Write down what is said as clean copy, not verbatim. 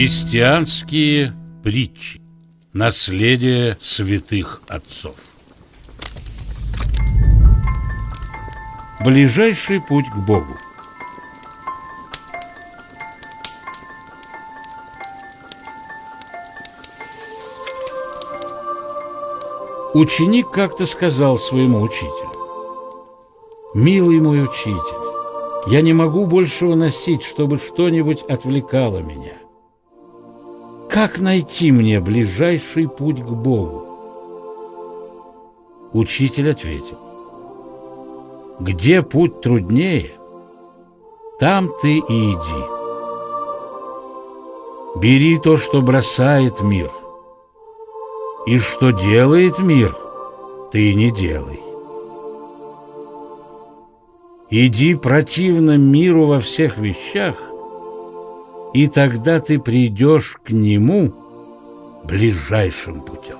Христианские притчи. Наследие святых отцов. Ближайший путь к Богу. Ученик как-то сказал своему учителю: «Милый мой учитель, я не могу больше выносить, чтобы что-нибудь отвлекало меня. Как найти мне ближайший путь к Богу?» Учитель ответил: «Где путь труднее, там ты и иди. Бери то, что бросает мир, и что делает мир, ты не делай. Иди противно миру во всех вещах, и тогда ты придешь к нему ближайшим путем».